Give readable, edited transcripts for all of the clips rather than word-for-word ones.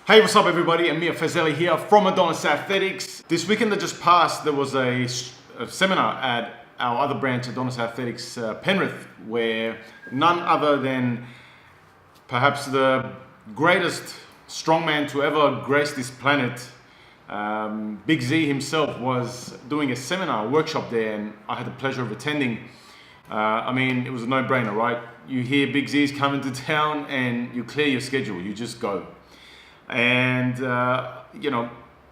Hey, what's up everybody? Amir Fazeli here from Adonis Athletics. This weekend that just passed, there was a seminar at our other branch, Adonis Athletics Penrith, where none other than perhaps the greatest strongman to ever grace this planet, Big Z himself, was doing a seminar, a workshop there, and I had the pleasure of attending. It was a no-brainer, right? You hear Big Z's coming to town and you clear your schedule, you just go. And,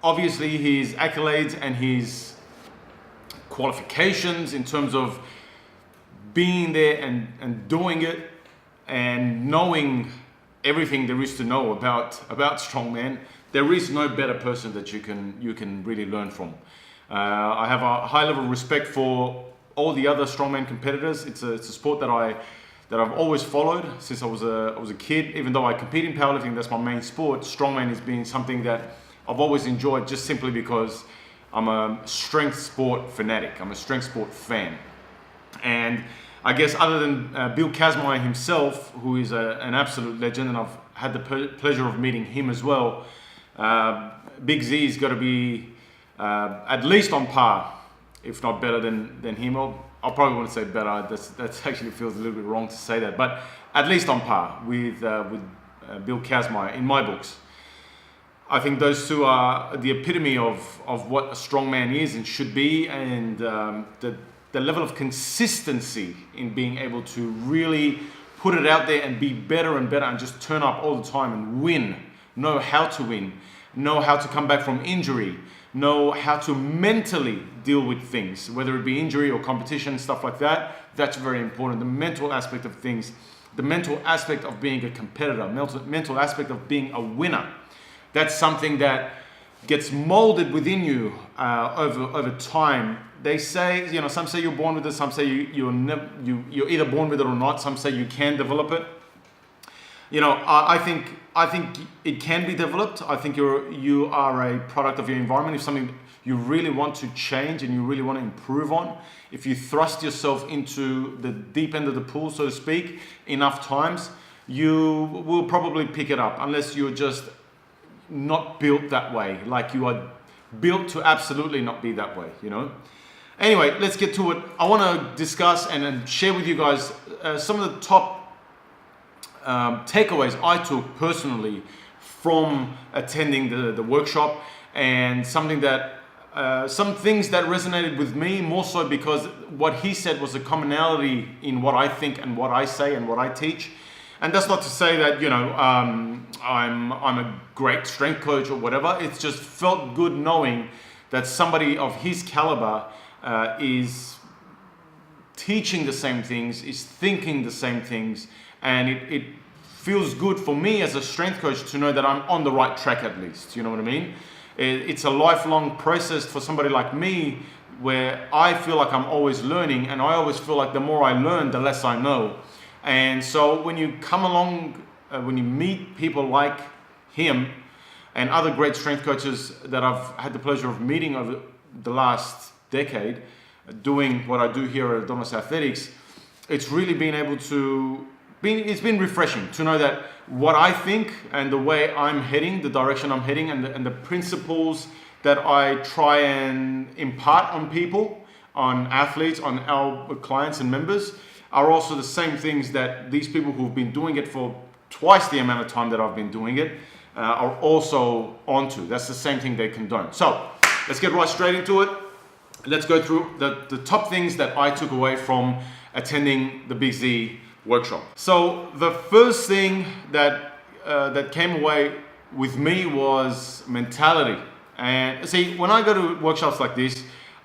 obviously his accolades and his qualifications in terms of being there and doing it and knowing everything there is to know about strongman, there is no better person that you can really learn from. I have a high level of respect for all the other strongman competitors. It's a sport that I've always followed since I was a kid. Even though I compete in powerlifting, that's my main sport, strongman has been something that I've always enjoyed, just simply because I'm a strength sport fanatic. I'm a strength sport fan. And I guess other than Bill Kazmaier himself, who is an absolute legend, and I've had the pleasure of meeting him as well, Big Z's got to be at least on par, if not better than him. I probably wouldn't say better. That actually feels a little bit wrong to say that, but at least on par with Bill Kazmaier in my books. I think those two are the epitome of what a strongman is and should be, and the level of consistency in being able to really put it out there and be better and better and just turn up all the time and win. Know how to win. Know how to come back from injury. Know how to mentally deal with things, whether it be injury or competition, stuff like that. That's very important. The mental aspect of things, the mental aspect of being a competitor, mental aspect of being a winner. That's something that gets molded within you over time. They say, some say you're born with it, some say you're either born with it or not. Some say you can develop it. I think it can be developed. I think you are a product of your environment. If something you really want to change and you really want to improve on, if you thrust yourself into the deep end of the pool, so to speak, enough times, you will probably pick it up, unless you're just not built that way. Like you are built to absolutely not be that way, Anyway, let's get to it. I want to discuss and share with you guys some of the top takeaways I took personally from attending the workshop, and some things that resonated with me more so because what he said was a commonality in what I think and what I say and what I teach. And that's not to say that I'm a great strength coach or whatever. It's just felt good knowing that somebody of his caliber is teaching the same things, is thinking the same things, and it feels good for me as a strength coach to know that I'm on the right track at least. You know what I mean? It's a lifelong process for somebody like me, where I feel like I'm always learning, and I always feel like the more I learn, the less I know. And so when you come along, when you meet people like him and other great strength coaches that I've had the pleasure of meeting over the last decade, doing what I do here at Adonis Athletics, it's really been it's been refreshing to know that what I think and the way I'm heading, the direction I'm heading, and the principles that I try and impart on people, on athletes, on our clients and members, are also the same things that these people who've been doing it for twice the amount of time that I've been doing it are also onto. That's the same thing they condone. So let's get right straight into it. Let's go through the top things that I took away from attending the Big Z workshop. So the first thing that came away with me was mentality. And see, when I go to workshops like this,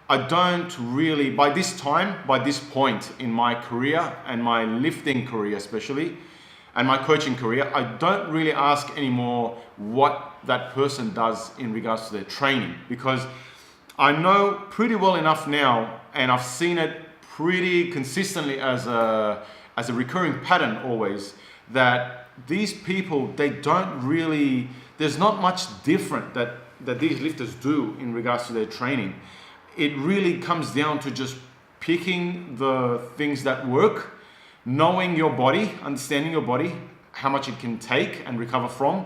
I don't really, by this point in my career, and my lifting career especially, and my coaching career, I don't really ask anymore what that person does in regards to their training, because I know pretty well enough now, and I've seen it pretty consistently as a recurring pattern always, that these people, there's not much different that these lifters do in regards to their training. It really comes down to just picking the things that work, knowing your body, understanding your body, how much it can take and recover from,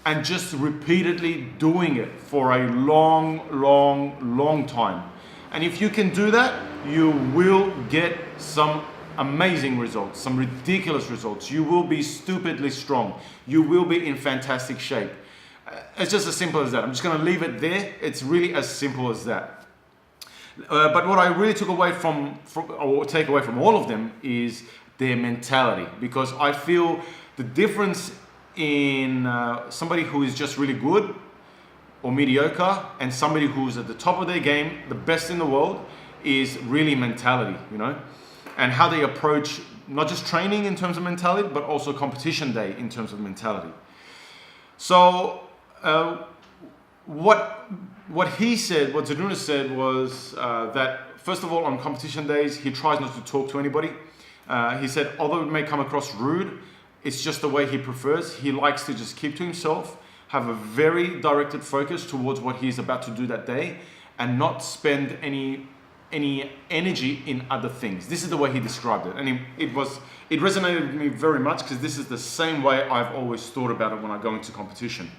and just repeatedly doing it for a long time. And if you can do that, you will get some amazing results, some ridiculous results. You will be stupidly strong. You will be in fantastic shape. It's just as simple as that. I'm just going to leave it there. It's really as simple as that. But what I really took away take away from all of them is their mentality, because I feel the difference in somebody who is just really good or mediocre and somebody who's at the top of their game, the best in the world, is really mentality, and how they approach not just training in terms of mentality, but also competition day in terms of mentality. So what he said, what Žydrūnas said was that first of all, on competition days, he tries not to talk to anybody. He said, although it may come across rude, it's just the way he prefers. He likes to just keep to himself, have a very directed focus towards what he's about to do that day, and not spend any energy in other things. This is the way he described it, and it resonated with me very much, because this is the same way I've always thought about it when I go into competition.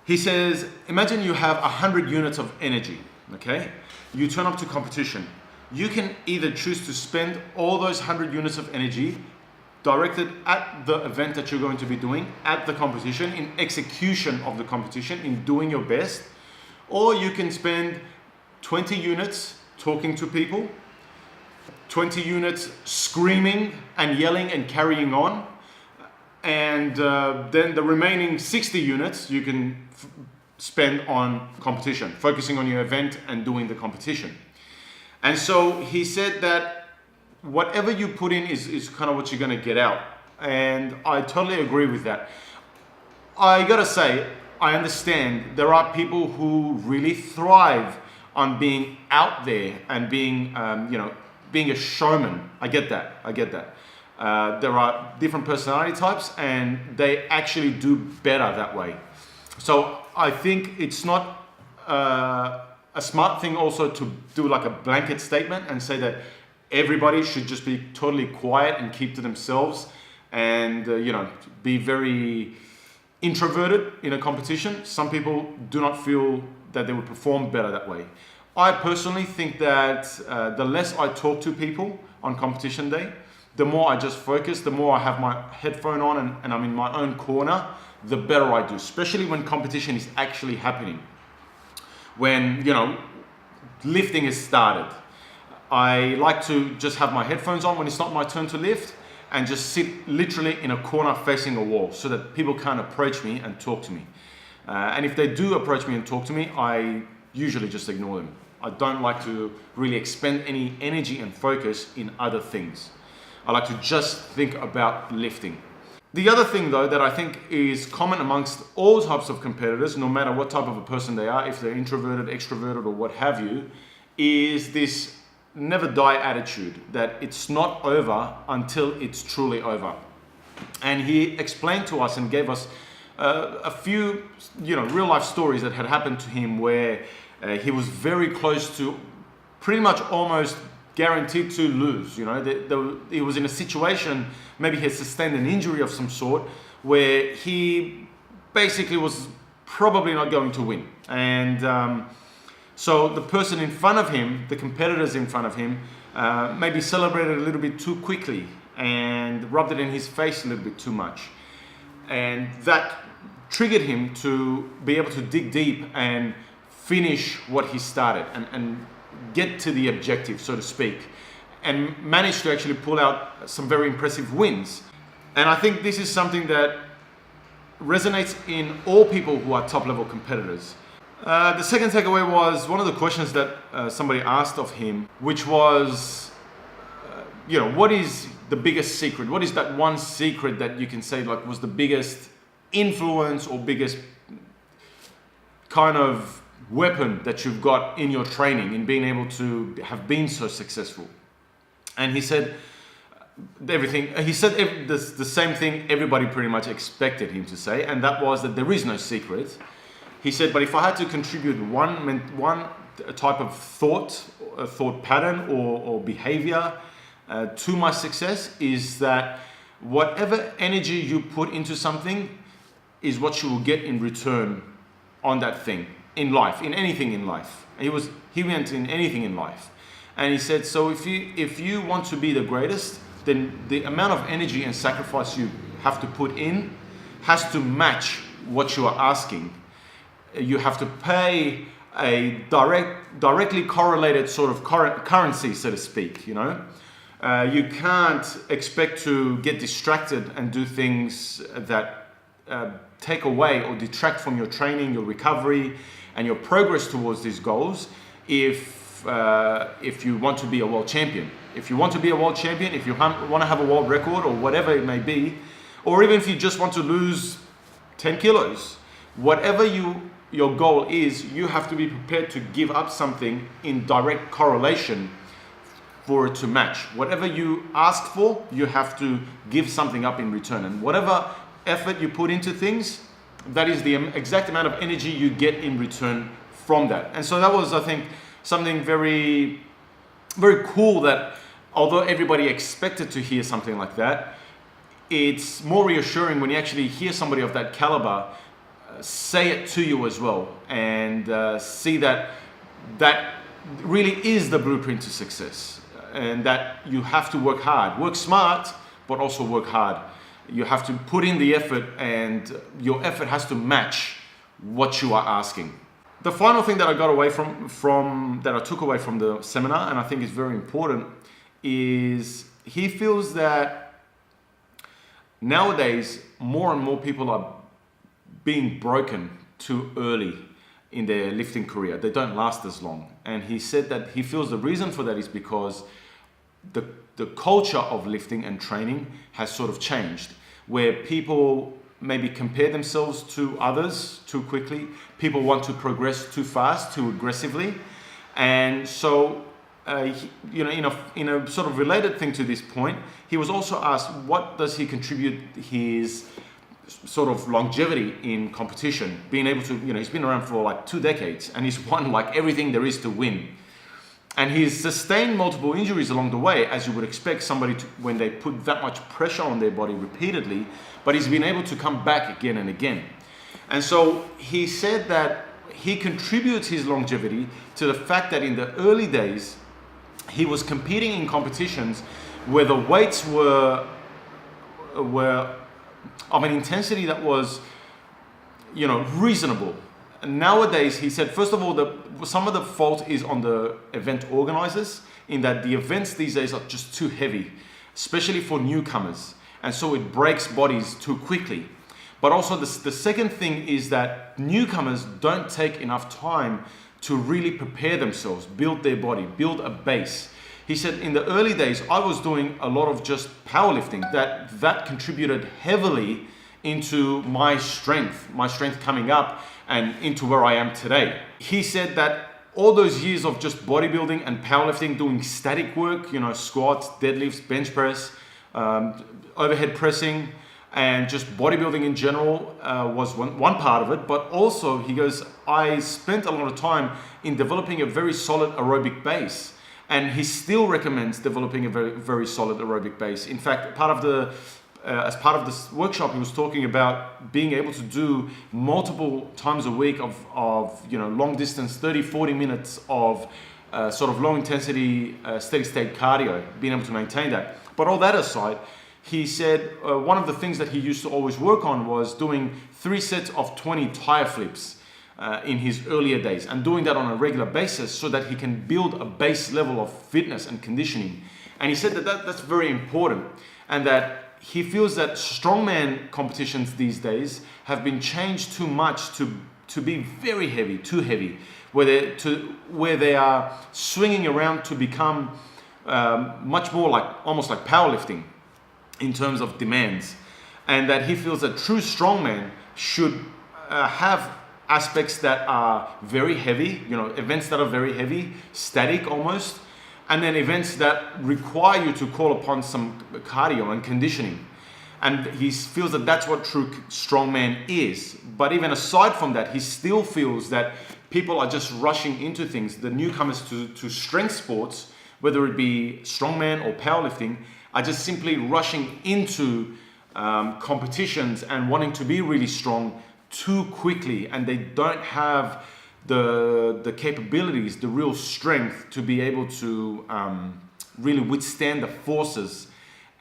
He says, imagine you have 100 units of energy, okay? You turn up to competition. You can either choose to spend all those 100 units of energy directed at the event that you're going to be doing, at the competition, in execution of the competition, in doing your best, or you can spend 20 units talking to people, 20 units screaming and yelling and carrying on, and then the remaining 60 units you can spend on competition, focusing on your event and doing the competition. And so he said that whatever you put in is kind of what you're going to get out. And I totally agree with that. I got to say, I understand there are people who really thrive on being out there and being a showman. I get that. There are different personality types, and they actually do better that way. So I think it's not a smart thing also to do like a blanket statement and say that everybody should just be totally quiet and keep to themselves and be very introverted in a competition. Some people do not feel that they would perform better that way. I personally think that the less I talk to people on competition day, the more I just focus, the more I have my headphone on and I'm in my own corner, the better I do, especially when competition is actually happening. When, lifting is started. I like to just have my headphones on when it's not my turn to lift and just sit literally in a corner facing a wall so that people can't approach me and talk to me. And if they do approach me and talk to me, I usually just ignore them. I don't like to really expend any energy and focus in other things. I like to just think about lifting. The other thing though that I think is common amongst all types of competitors, no matter what type of a person they are, if they're introverted, extroverted or what have you, is this never die attitude, that it's not over until it's truly over. And he explained to us and gave us a few real life stories that had happened to him where he was very close to pretty much almost guaranteed to lose. He was in a situation, maybe he had sustained an injury of some sort, where he basically was probably not going to win. And so the person in front of him, the competitors in front of him, maybe celebrated a little bit too quickly and rubbed it in his face a little bit too much. And that triggered him to be able to dig deep and finish what he started and get to the objective, so to speak, and managed to actually pull out some very impressive wins. And I think this is something that resonates in all people who are top-level competitors. The second takeaway was one of the questions that somebody asked of him, which was, what is the biggest secret? What is that one secret that you can say was the biggest influence or biggest kind of weapon that you've got in your training, in being able to have been so successful? And he said everything. He said the same thing everybody pretty much expected him to say, and that was that there is no secret. He said, but if I had to contribute one type of thought pattern or behavior to my success, is that whatever energy you put into something, is what you will get in return on that thing in life, in anything in life. He went in anything in life. And he said, so if you want to be the greatest, then the amount of energy and sacrifice you have to put in has to match what you are asking. You have to pay a directly correlated sort of currency, so to speak, you know. You can't expect to get distracted and do things that take away or detract from your training, your recovery, and your progress towards these goals if you want to be a world champion. If you want to be a world champion, if you want to have a world record or whatever it may be, or even if you just want to lose 10 kilos, whatever your goal is, you have to be prepared to give up something in direct correlation for it to match. Whatever you ask for, you have to give something up in return. And whatever effort you put into things, that is the exact amount of energy you get in return from that. And so that was, I think, something very, very cool, that although everybody expected to hear something like that, it's more reassuring when you actually hear somebody of that caliber say it to you as well, and see that really is the blueprint to success, and that you have to work hard, work smart, but also work hard. You have to put in the effort, and your effort has to match what you are asking. The final thing that I got away from that I took away from the seminar, and I think is very important, is he feels that nowadays more and more people are being broken too early in their lifting career. They don't last as long. And he said that he feels the reason for that is because the culture of lifting and training has sort of changed, where people maybe compare themselves to others too quickly. People want to progress too fast, too aggressively. And so, in a sort of related thing to this point, he was also asked, what does he contribute his sort of longevity in competition, being able to, he's been around for like 2 decades and he's won like everything there is to win. And he's sustained multiple injuries along the way, as you would expect somebody to, when they put that much pressure on their body repeatedly, but he's been able to come back again and again. And so he said that he contributes his longevity to the fact that in the early days, he was competing in competitions where the weights were of an intensity that was, reasonable. And nowadays, he said, first of all, some of the fault is on the event organizers, in that the events these days are just too heavy, especially for newcomers. And so it breaks bodies too quickly. But also the second thing is that newcomers don't take enough time to really prepare themselves, build their body, build a base. He said, in the early days, I was doing a lot of just powerlifting. That contributed heavily into my strength coming up and into where I am today. He said that all those years of just bodybuilding and powerlifting, doing static work, squats, deadlifts, bench press, overhead pressing, and just bodybuilding in general was one part of it. But also, he goes, I spent a lot of time in developing a very solid aerobic base. And he still recommends developing a very, very solid aerobic base. In fact, as part of this workshop, he was talking about being able to do multiple times a week of long distance, 30, 40 minutes of sort of low intensity, steady state cardio, being able to maintain that. But all that aside, he said one of the things that he used to always work on was doing 3 sets of 20 tire flips in his earlier days, and doing that on a regular basis so that he can build a base level of fitness and conditioning. And he said that's very important, and that he feels that strongman competitions these days have been changed too much to be very heavy, too heavy, where they are swinging around to become much more almost like powerlifting in terms of demands. And that he feels that true strongman should have aspects that are very heavy, events that are very heavy, static almost, and then events that require you to call upon some cardio and conditioning. And he feels that that's what true strongman is. But even aside from that, he still feels that people are just rushing into things. The newcomers to strength sports, whether it be strongman or powerlifting, are just simply rushing into competitions and wanting to be really strong too quickly, and they don't have the capabilities, the real strength to be able to really withstand the forces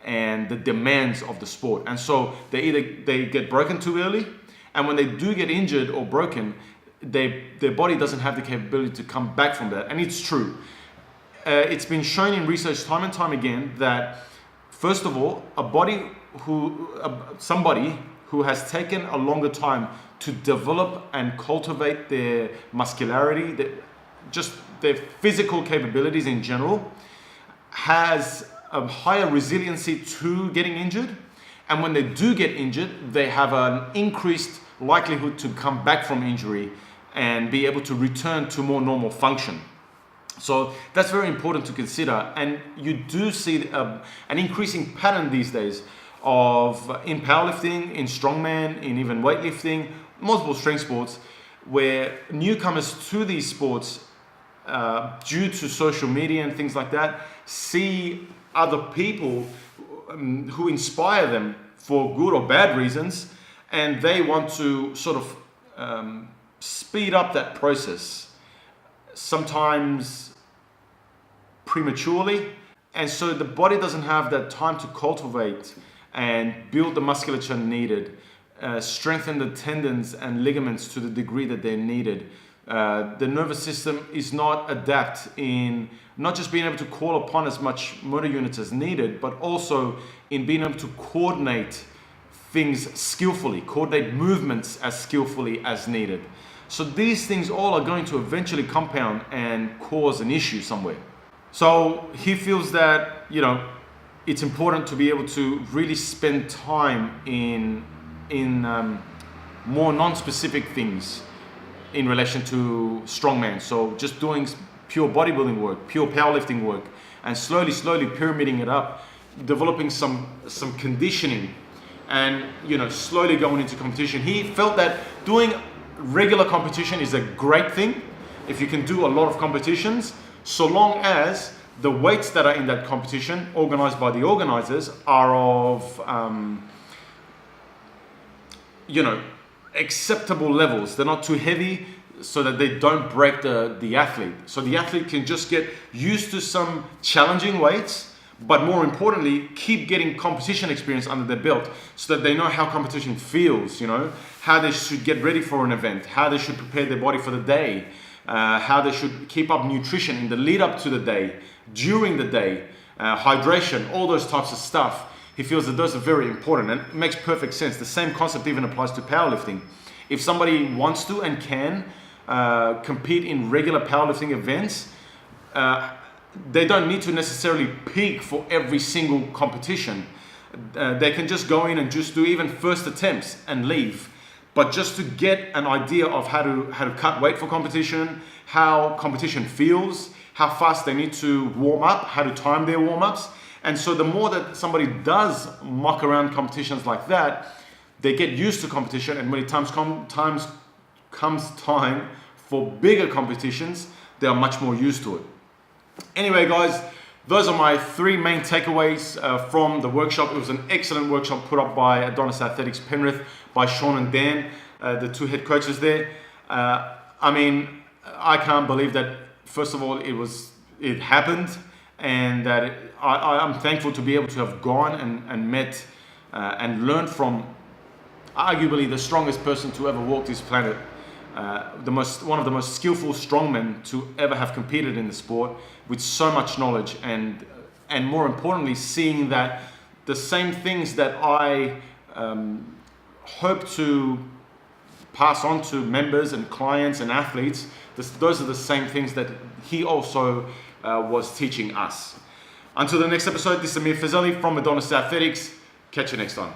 and the demands of the sport. And so they get broken too early, and when they do get injured or broken, their body doesn't have the capability to come back from that. And it's true. It's been shown in research time and time again that, first of all, somebody who has taken a longer time to develop and cultivate their muscularity, just their physical capabilities in general, has a higher resiliency to getting injured. And when they do get injured, they have an increased likelihood to come back from injury and be able to return to more normal function. So that's very important to consider. And you do see an increasing pattern these days in powerlifting, in strongman, in even weightlifting, multiple strength sports, where newcomers to these sports, due to social media and things like that, see other people who inspire them for good or bad reasons, and they want to sort of speed up that process, sometimes prematurely. And so the body doesn't have that time to cultivate and build the musculature needed, strengthen the tendons and ligaments to the degree that they're needed. The nervous system is not adept in not just being able to call upon as much motor units as needed, but also in being able to coordinate things skillfully, coordinate movements as skillfully as needed. So these things all are going to eventually compound and cause an issue somewhere. So he feels that, it's important to be able to really spend time in more non-specific things in relation to strongman. So just doing pure bodybuilding work, pure powerlifting work, and slowly pyramiding it up, developing some conditioning, and slowly going into competition. He felt that doing regular competition is a great thing if you can do a lot of competitions, so long as the weights that are in that competition, organized by the organizers, are of acceptable levels. They're not too heavy so that they don't break the athlete. So the athlete can just get used to some challenging weights, but more importantly, keep getting competition experience under their belt so that they know how competition feels, how they should get ready for an event, how they should prepare their body for the day, how they should keep up nutrition in the lead up to the day, during the day, hydration, all those types of stuff. He feels that those are very important, and it makes perfect sense. The same concept even applies to powerlifting. If somebody wants to and can compete in regular powerlifting events, they don't need to necessarily peak for every single competition. They can just go in and just do even first attempts and leave. But just to get an idea of how to cut weight for competition, how competition feels, how fast they need to warm up, how to time their warm-ups. And so the more that somebody does muck around competitions like that, they get used to competition, and when it comes time for bigger competitions, they are much more used to it. Anyway, guys, those are my 3 main takeaways from the workshop. It was an excellent workshop put up by Adonis Athletics Penrith, by Sean and Dan, the 2 head coaches there. I can't believe that, first of all, it happened, and that I'm thankful to be able to have gone and met and learned from arguably the strongest person to ever walk this planet, one of the most skillful strongmen to ever have competed in the sport, with so much knowledge, and more importantly, seeing that the same things that I hope to pass on to members and clients and athletes, those are the same things that he also was teaching us. Until the next episode, this is Amir Fazeli from Adonis Athletics. Catch you next time.